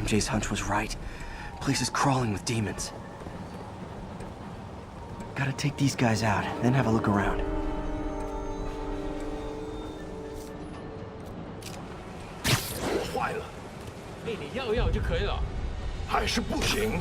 MJ's hunch was right. Place is crawling with demons. Gotta take these guys out, then have a look around. 坏了，被你要要就可以了。还是不行。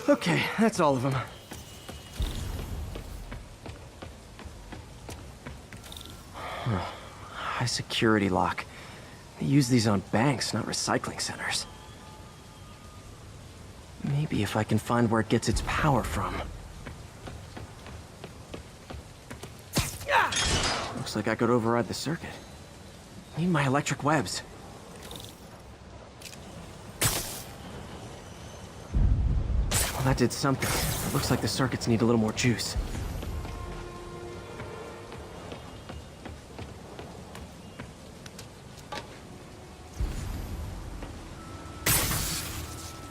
Okay, that's all of them. High security lock. They use these on banks, not recycling centers. Maybe if I can find where it gets its power from. Looks like I could override the circuit. Need my electric webs. Well, that did something. It looks like the circuits need a little more juice.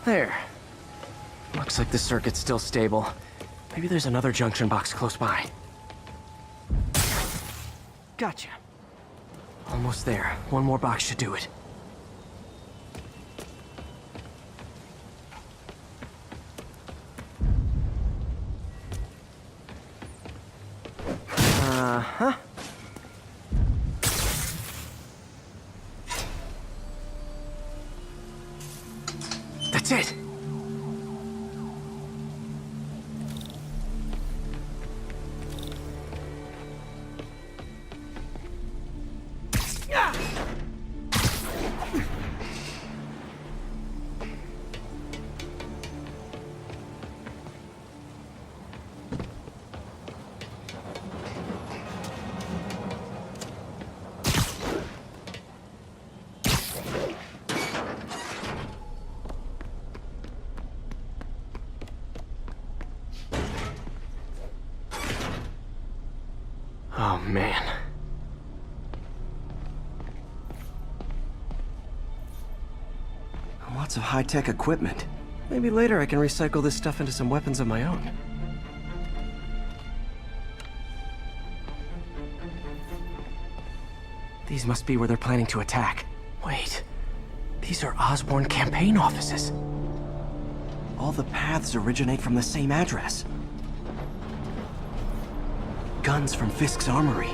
There. Looks like the circuit's still stable. Maybe there's another junction box close by. Gotcha. Almost there. One more box should do it. Uh-huh. That's it! Oh, man. Lots of high-tech equipment. Maybe later I can recycle this stuff into some weapons of my own. These must be where they're planning to attack. Wait. These are Osborn campaign offices. All the paths originate from the same address. Guns from Fisk's armory.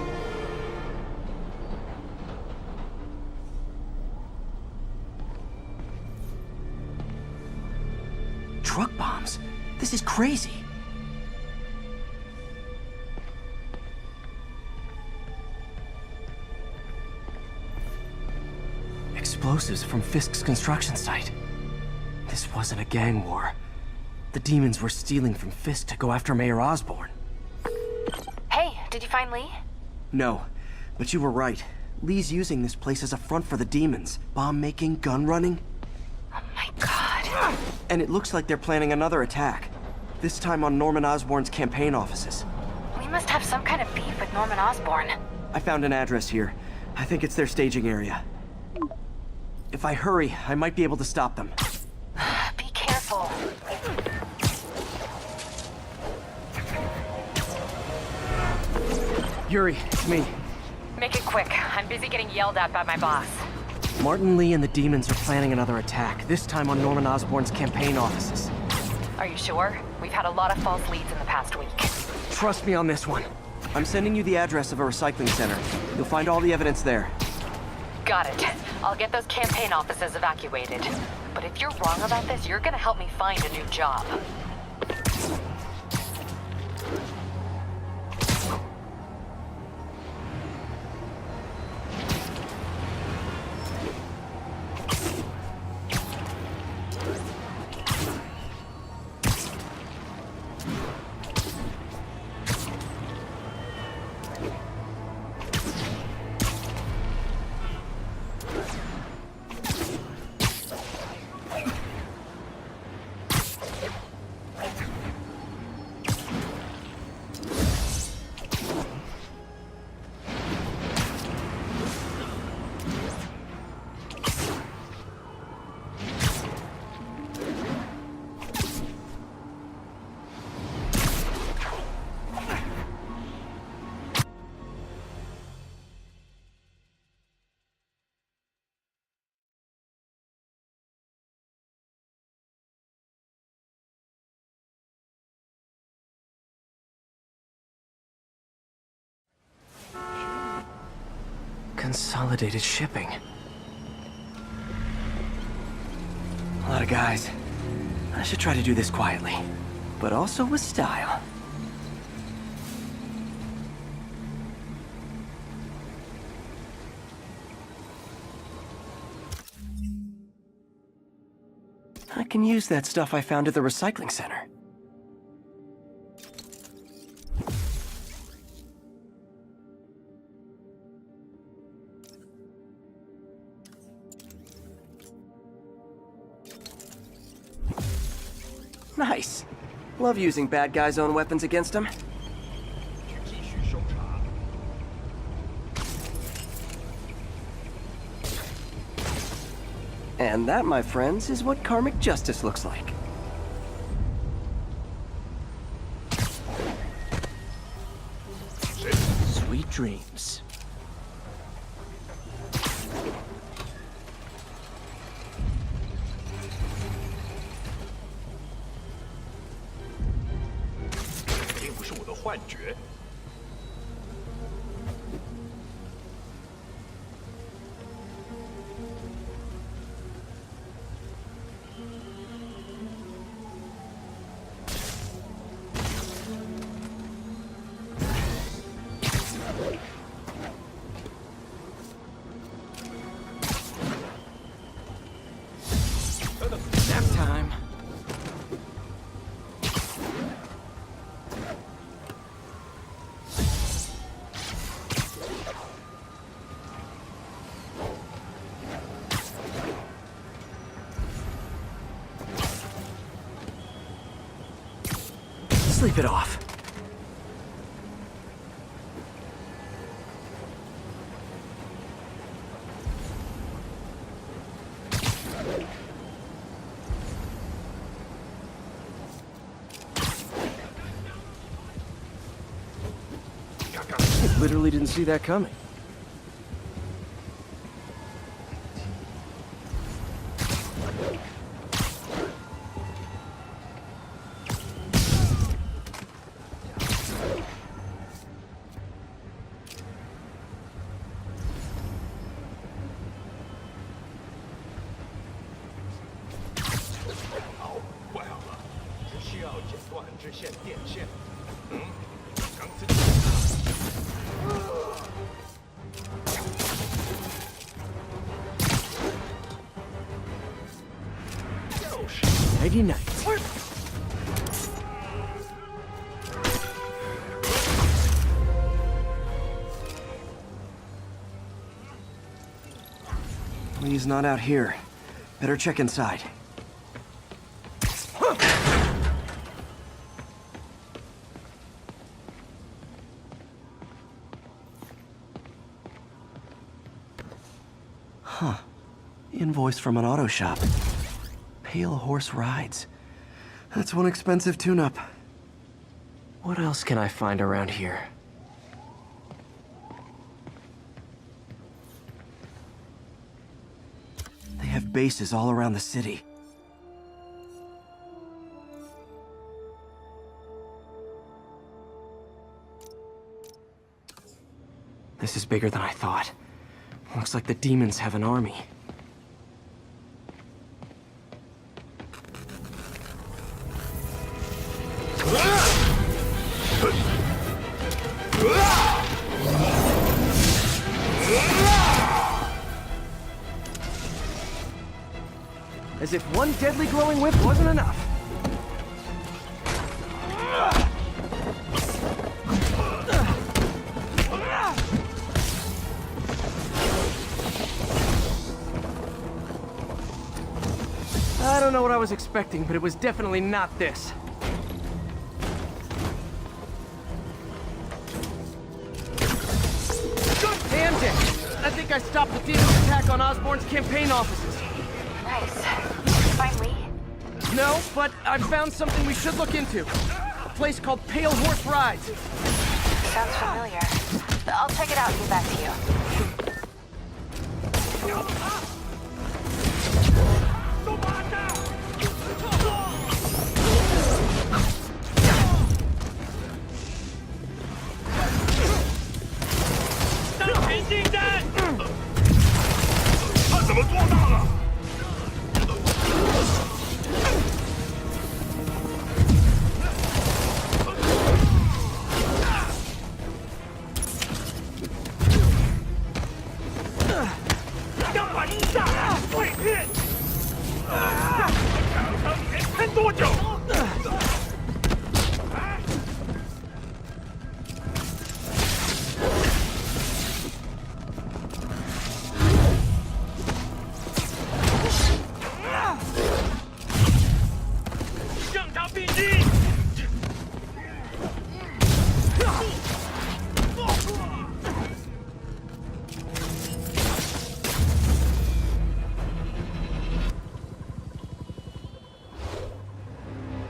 Truck bombs? This is crazy. Explosives from Fisk's construction site. This wasn't a gang war. The demons were stealing from Fisk to go after Mayor Osborn. Hey, did you find Lee? No, but you were right. Lee's using this place as a front for the demons. Bomb making, gun running. Oh my god. And it looks like they're planning another attack. This time on Norman Osborn's campaign offices. We must have some kind of beef with Norman Osborn. I found an address here. I think it's their staging area. If I hurry, I might be able to stop them. Be careful. Yuri, it's me. Make it quick. I'm busy getting yelled at by my boss. Martin Lee and the demons are planning another attack, this time on Norman Osborn's campaign offices. Are you sure? We've had a lot of false leads in the past week. Trust me on this one. I'm sending you the address of a recycling center. You'll find all the evidence there. Got it. I'll get those campaign offices evacuated. But if you're wrong about this, you're gonna help me find a new job. Consolidated shipping. A lot of guys. I should try to do this quietly, but also with style. I can use that stuff I found at the recycling center. Nice. Love using bad guys' own weapons against them. 继续搜查。 And that, my friends, is what karmic justice looks like. Sweet dreams.并不是我的幻觉。 Nap time. Sleep it off. Literally didn't see that coming. Nighty night. Lee's not out here. Better check inside. Huh. Invoice from an auto shop. Pale Horse Rides. That's one expensive tune-up. What else can I find around here? They have bases all around the city. This is bigger than I thought. Looks like the demons have an army. As if one deadly glowing whip wasn't enough. I don't know what I was expecting, but it was definitely not this. Damn it! I think I stopped the demon's attack on Osborn's campaign offices. Nice. Finally. No, but I found something we should look into. A place called Pale Horse Rides. Sounds familiar. I'll check it out and get back to you.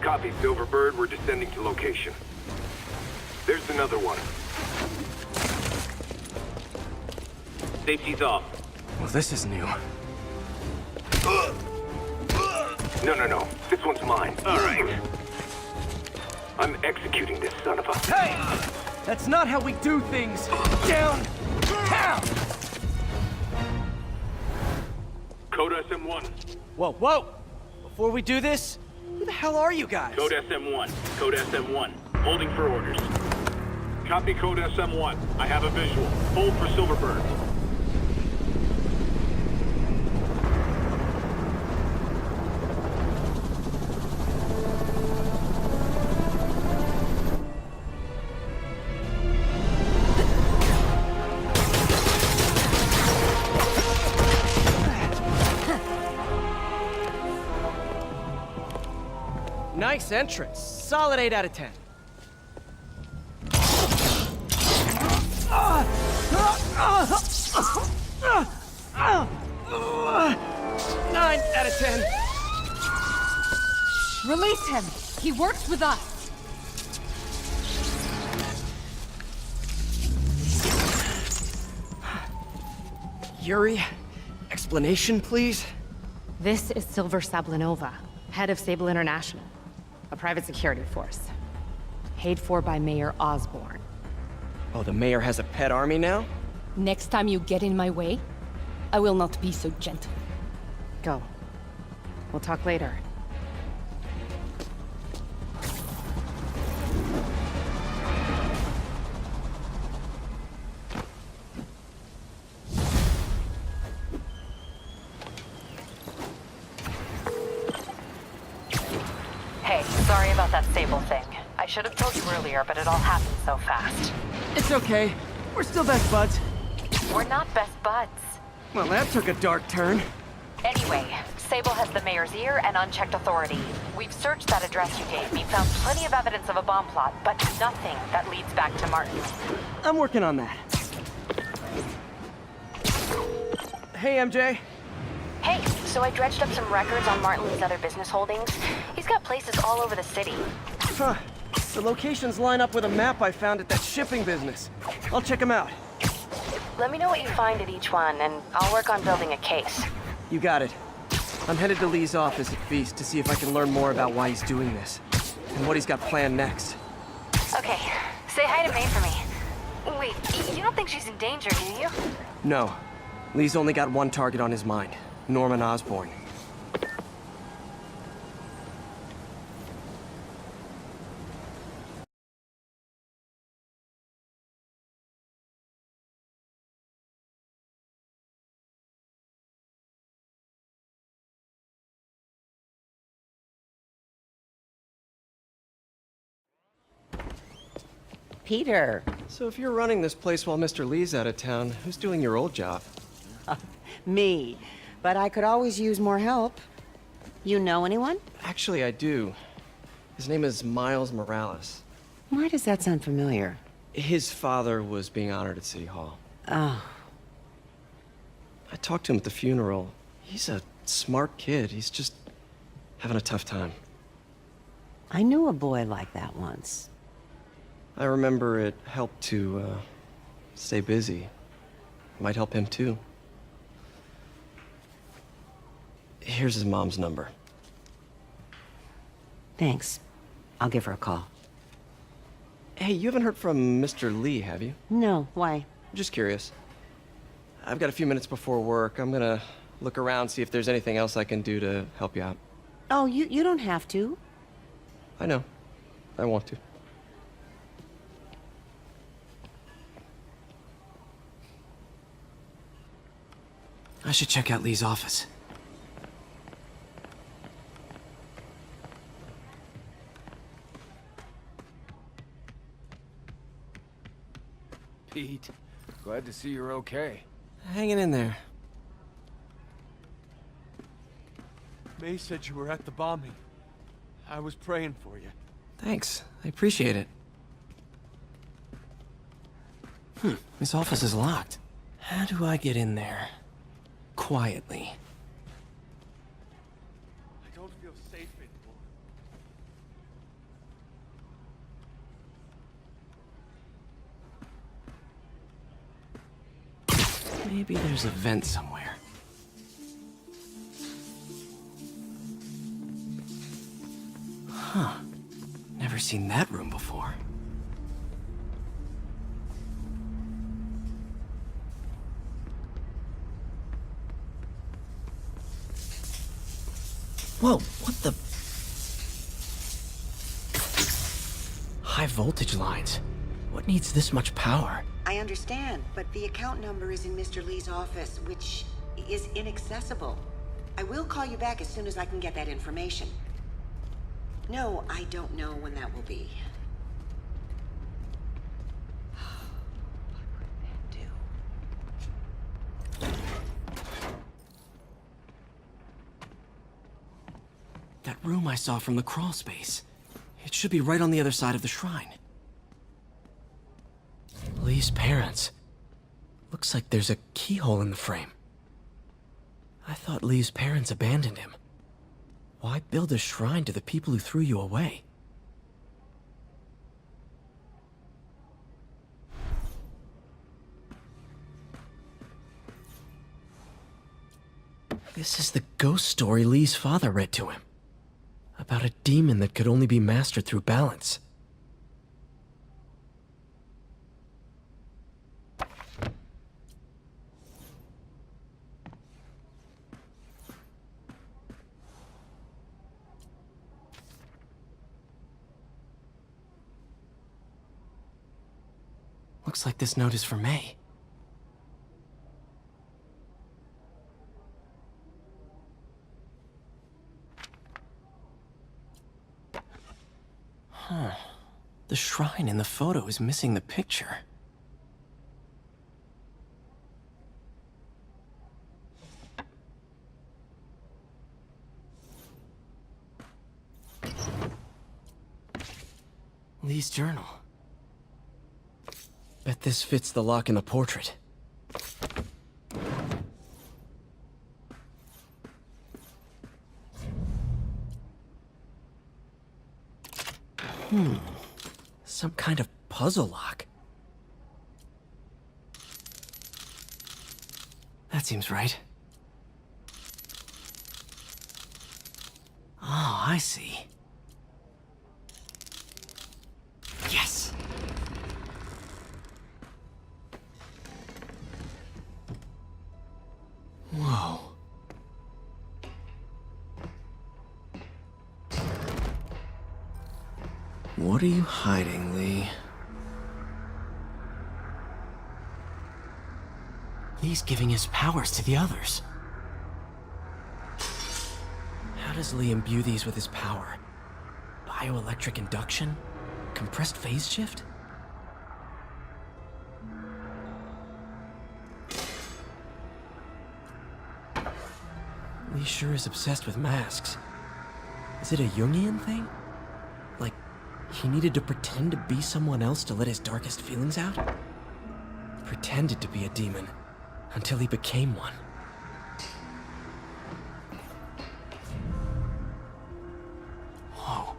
Copy, Silverbird. We're descending to location. There's another one. Safety's off. Well, this is new. No. This one's mine. All right. I'm executing this son of a... Hey! That's not how we do things! Down! Down! Code SM-1. Whoa! Before we do this, who the hell are you guys? Code SM-1. Code SM-1. Holding for orders. Copy Code SM-1. I have a visual. Hold for Silverbird. Nice entrance. Solid 8 out of 10. 9 out of 10. Release him! He works with us! Yuri, explanation, please? This is Silver Sablinova, head of Sable International, a private security force. Paid for by Mayor Osborn. Oh, the mayor has a pet army now? Next time you get in my way, I will not be so gentle. Go. We'll talk later. Hey, sorry about that Sable thing. I should have told you earlier, but it all happened so fast. It's okay. We're still best buds. We're not best buds. Well, that took a dark turn. Anyway, Sable has the mayor's ear and unchecked authority. We've searched that address you gave me, found plenty of evidence of a bomb plot, but nothing that leads back to Martin. I'm working on that. Hey, MJ. Hey, so I dredged up some records on Martin Lee's other business holdings. He's got places all over the city. Huh. The locations line up with a map I found at that shipping business. I'll check them out. Let me know what you find at each one, and I'll work on building a case. You got it. I'm headed to Lee's office at Feast to see if I can learn more about why he's doing this, and what he's got planned next. Okay, say hi to May for me. Wait, you don't think she's in danger, do you? No. Lee's only got one target on his mind. Norman Osborn. Peter. So if you're running this place while Mr. Lee's out of town, who's doing your old job? Me. But I could always use more help. You know anyone? Actually, I do. His name is Miles Morales. Why does that sound familiar? His father was being honored at City Hall. Oh, I talked to him at the funeral. He's a smart kid. He's just having a tough time. I knew a boy like that once. I remember it helped to, stay busy. Might help him, too. Here's his mom's number. Thanks. I'll give her a call. Hey, you haven't heard from Mr. Lee, have you? No, why? Just curious. I've got a few minutes before work. I'm gonna look around, see if there's anything else I can do to help you out. Oh, you don't have to. I know. I want to. I should check out Lee's office. Pete, glad to see you're okay. Hanging in there. May said you were at the bombing. I was praying for you. Thanks. I appreciate it. His office is locked. How do I get in there? Quietly. I don't feel safe anymore. Maybe there's a vent somewhere. Huh. Never seen that room before. Whoa, what the? High voltage lines. What needs this much power? I understand, but the account number is in Mr. Lee's office, which is inaccessible. I will call you back as soon as I can get that information. No, I don't know when that will be. That room I saw from the crawl space. It should be right on the other side of the shrine. Lee's parents. Looks like there's a keyhole in the frame. I thought Lee's parents abandoned him. Why build a shrine to the people who threw you away? This is the ghost story Lee's father read to him. About a demon that could only be mastered through balance. Looks like this note is for May. Huh. The shrine in the photo is missing the picture. Lee's journal. Bet this fits the lock in the portrait. Some kind of puzzle lock. That seems right. Oh, I see. Yes! Whoa. What are you hiding, Lee? Lee's giving his powers to the others. How does Lee imbue these with his power? Bioelectric induction? Compressed phase shift? Lee sure is obsessed with masks. Is it a Jungian thing? Like, he needed to pretend to be someone else to let his darkest feelings out? Pretended to be a demon, until he became one. Whoa.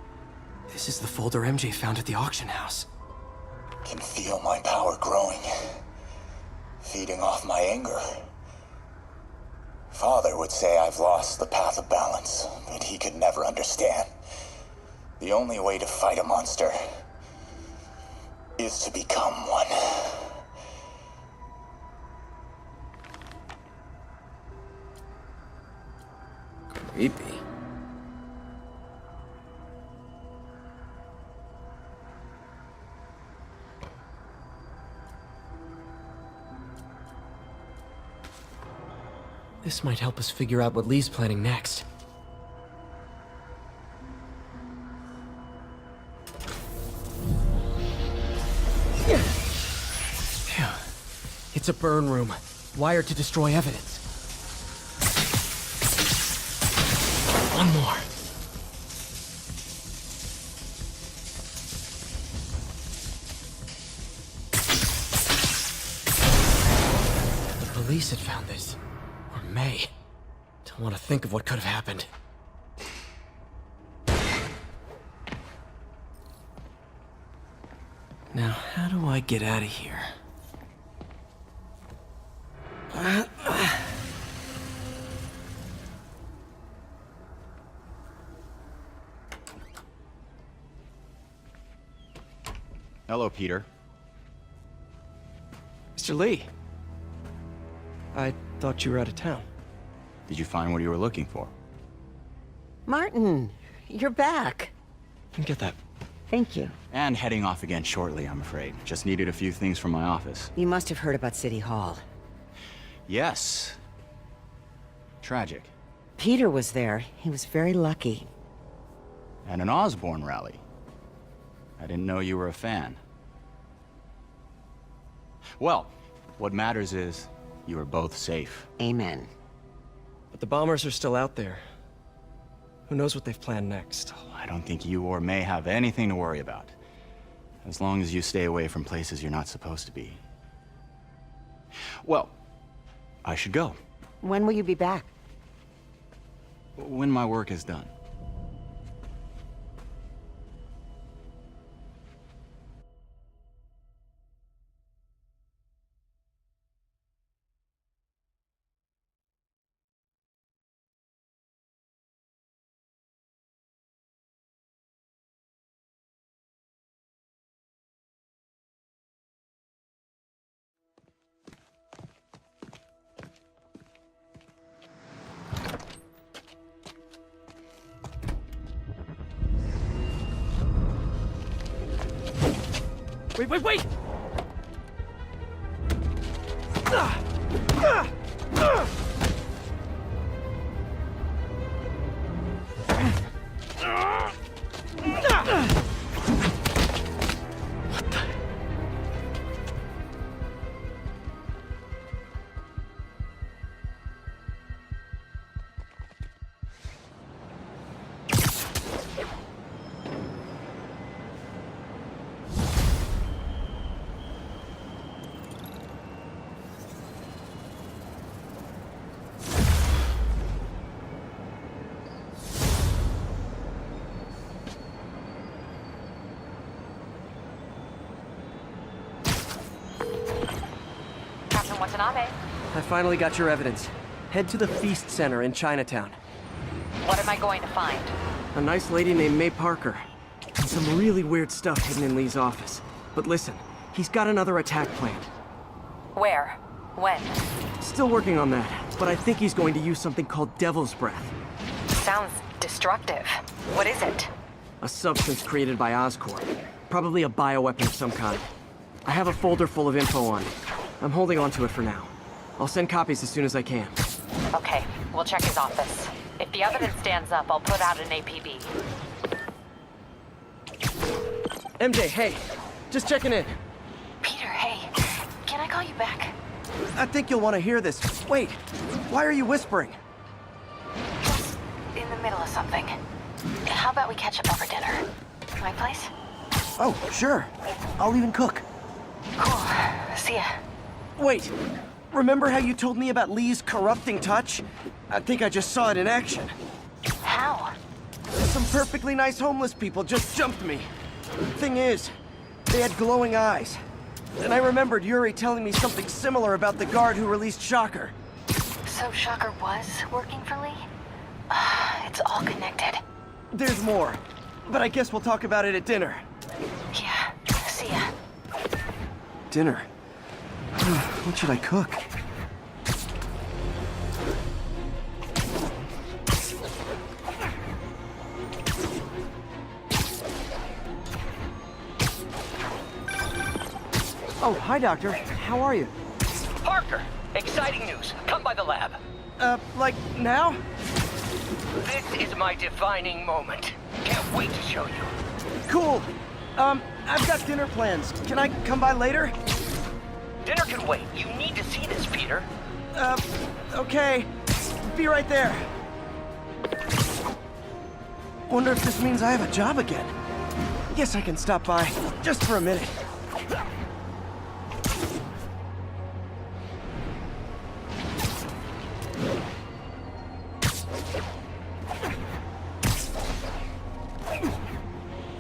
This is the folder MJ found at the auction house. Can feel my power growing, feeding off my anger. Father would say I've lost the path of balance, but he could never understand. The only way to fight a monster is to become one. Creepy. This might help us figure out what Lee's planning next. Phew. It's a burn room, wired to destroy evidence. One more. The police had found this. Or May. Don't want to think of what could have happened. Now, how do I get out of here? Hello, Peter. Mr. Lee. I thought you were out of town. Did you find what you were looking for? Martin, you're back. Get that. Thank you. And heading off again shortly, I'm afraid. Just needed a few things from my office. You must have heard about City Hall. Yes. Tragic. Peter was there. He was very lucky. And an Osborn rally. I didn't know you were a fan. Well, what matters is you are both safe. Amen. But the bombers are still out there. Who knows what they've planned next? I don't think you or May have anything to worry about. As long as you stay away from places you're not supposed to be. Well, I should go. When will you be back? When my work is done. Wait! Watanabe. I finally got your evidence. Head to the Feast Center in Chinatown. What am I going to find? A nice lady named May Parker. And some really weird stuff hidden in Lee's office. But listen, he's got another attack planned. Where? When? Still working on that, but I think he's going to use something called Devil's Breath. Sounds destructive. What is it? A substance created by Oscorp. Probably a bioweapon of some kind. I have a folder full of info on it. I'm holding on to it for now. I'll send copies as soon as I can. Okay, we'll check his office. If the evidence stands up, I'll put out an APB. MJ, hey. Just checking in. Peter, hey. Can I call you back? I think you'll want to hear this. Wait, why are you whispering? Just in the middle of something. How about we catch up over dinner? My place? Oh, sure. I'll even cook. Cool. See ya. Wait, remember how you told me about Lee's corrupting touch? I think I just saw it in action. How? Some perfectly nice homeless people just jumped me. Thing is, they had glowing eyes. And I remembered Yuri telling me something similar about the guard who released Shocker. So Shocker was working for Lee? It's all connected. There's more, but I guess we'll talk about it at dinner. Yeah, see ya. Dinner? What should I cook? Oh, hi, Doctor. How are you? Parker, exciting news. Come by the lab. Like now? This is my defining moment. Can't wait to show you. Cool. I've got dinner plans. Can I come by later? Dinner can wait. You need to see this, Peter. Okay. Be right there. Wonder if this means I have a job again. Guess I can stop by, just for a minute.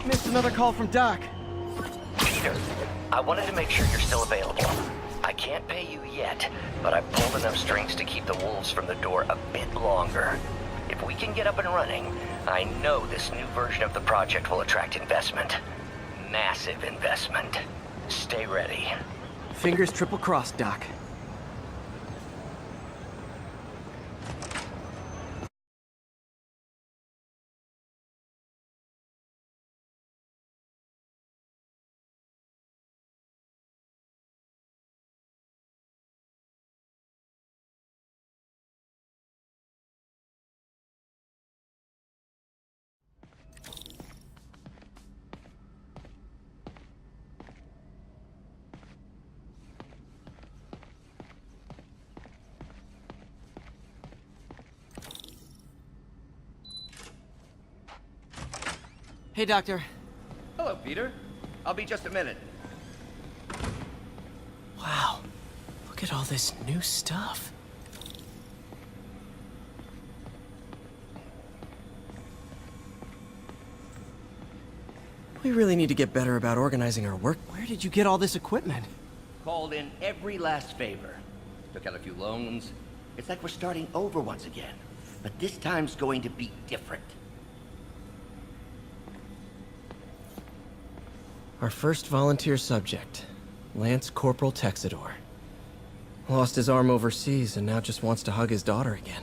Missed another call from Doc. Peter, I wanted to make sure you're still available. I can't pay you yet, but I've pulled enough strings to keep the wolves from the door a bit longer. If we can get up and running, I know this new version of the project will attract investment. Massive investment. Stay ready. Fingers triple crossed, Doc. Hey, Doctor. Hello, Peter. I'll be just a minute. Wow. Look at all this new stuff. We really need to get better about organizing our work. Where did you get all this equipment? Called in every last favor. Took out a few loans. It's like we're starting over once again. But this time's going to be different. Our first volunteer subject, Lance Corporal Texidor. Lost his arm overseas and now just wants to hug his daughter again.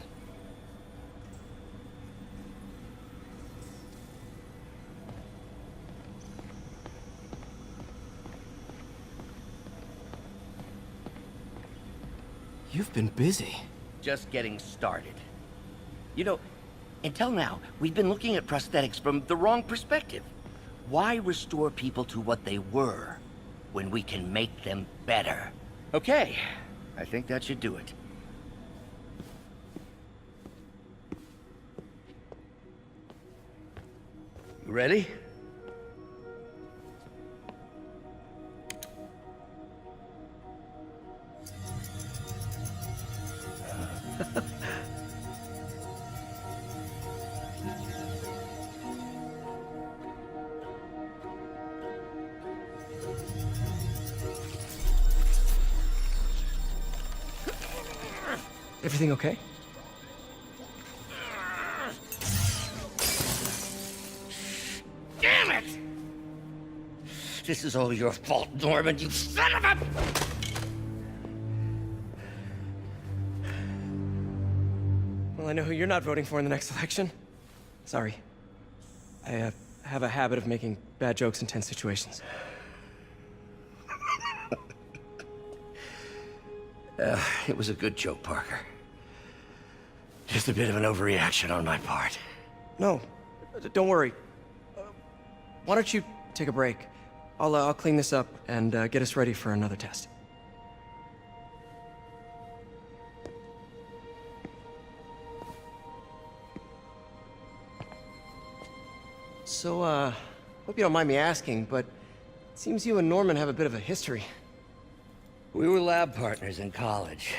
You've been busy. Just getting started. You know, until now, we've been looking at prosthetics from the wrong perspective. Why restore people to what they were when we can make them better? Okay, I think that should do it. You ready? Everything okay? Damn it! This is all your fault, Norman, you son of a... Well, I know who you're not voting for in the next election. Sorry. I have a habit of making bad jokes in tense situations. It was a good joke, Parker. Just a bit of an overreaction on my part. No, don't worry. Why don't you take a break? I'll clean this up and get us ready for another test. So, hope you don't mind me asking, but it seems you and Norman have a bit of a history. We were lab partners in college.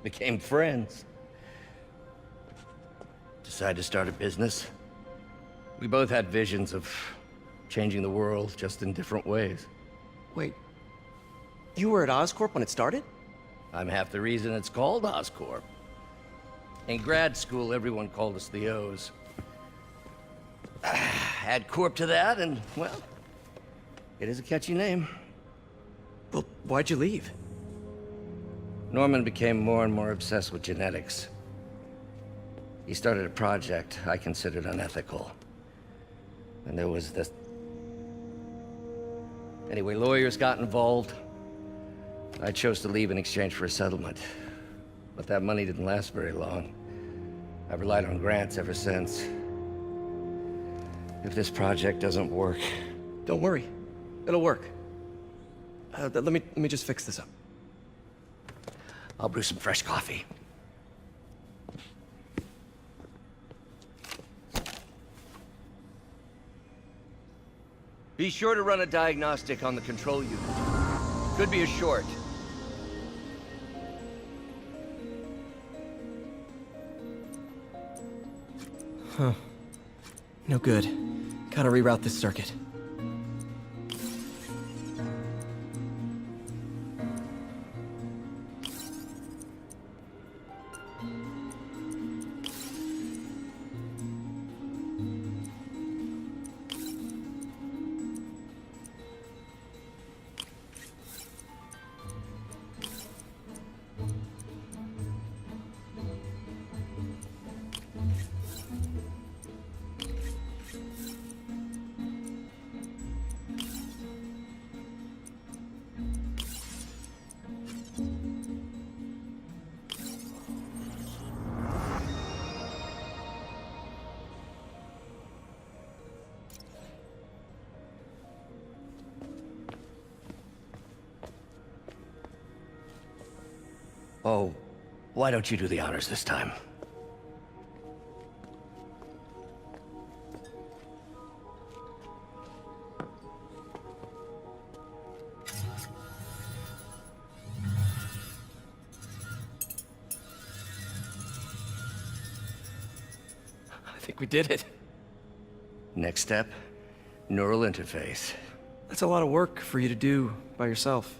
Became friends. Decided to start a business. We both had visions of changing the world, just in different ways. Wait, you were at Oscorp when it started? I'm half the reason it's called Oscorp. In grad school, everyone called us the O's. Add Corp to that, and, well, it is a catchy name. Well, why'd you leave? Norman became more and more obsessed with genetics. He started a project I considered unethical. And there was this... Anyway, lawyers got involved. I chose to leave in exchange for a settlement. But that money didn't last very long. I've relied on grants ever since. If this project doesn't work... Don't worry. It'll work. Let me just fix this up. I'll brew some fresh coffee. Be sure to run a diagnostic on the control unit. Could be a short. Huh. No good. Gotta reroute this circuit. Oh, why don't you do the honors this time? I think we did it. Next step, neural interface. That's a lot of work for you to do by yourself.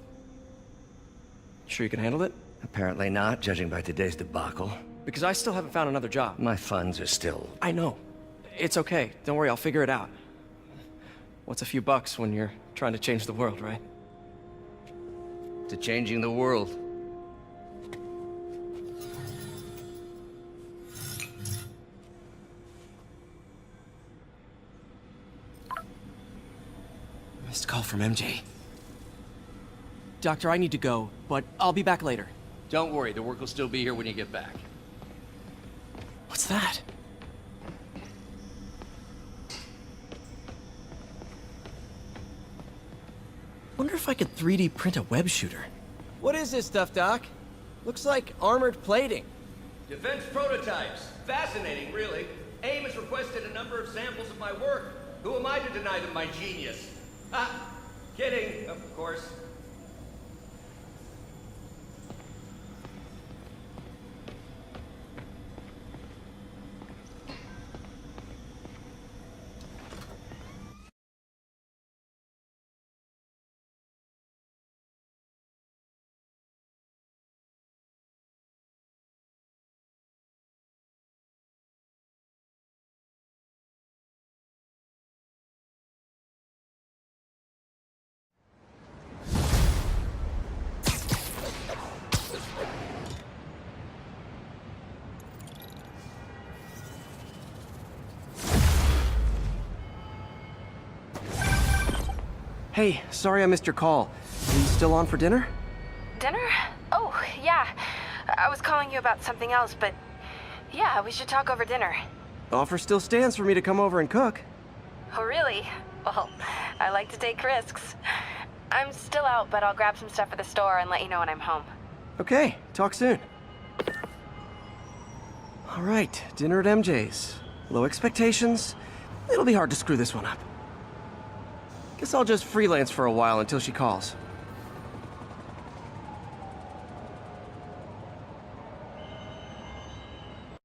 Sure you can handle it? Apparently not, judging by today's debacle. Because I still haven't found another job. My funds are still... I know. It's okay. Don't worry, I'll figure it out. What's a few bucks when you're trying to change the world, right? To changing the world. Missed call from MJ. Doctor, I need to go, but I'll be back later. Don't worry, the work will still be here when you get back. What's that? Wonder if I could 3D print a web shooter. What is this stuff, Doc? Looks like armored plating. Defense prototypes. Fascinating, really. AIM has requested a number of samples of my work. Who am I to deny them my genius? Ah, kidding, of course. Hey, sorry I missed your call. Are you still on for dinner? Dinner? Oh, yeah. I was calling you about something else, but yeah, we should talk over dinner. Offer still stands for me to come over and cook. Oh, really? Well, I like to take risks. I'm still out, but I'll grab some stuff at the store and let you know when I'm home. Okay, talk soon. All right, dinner at MJ's. Low expectations. It'll be hard to screw this one up. Guess I'll just freelance for a while until she calls.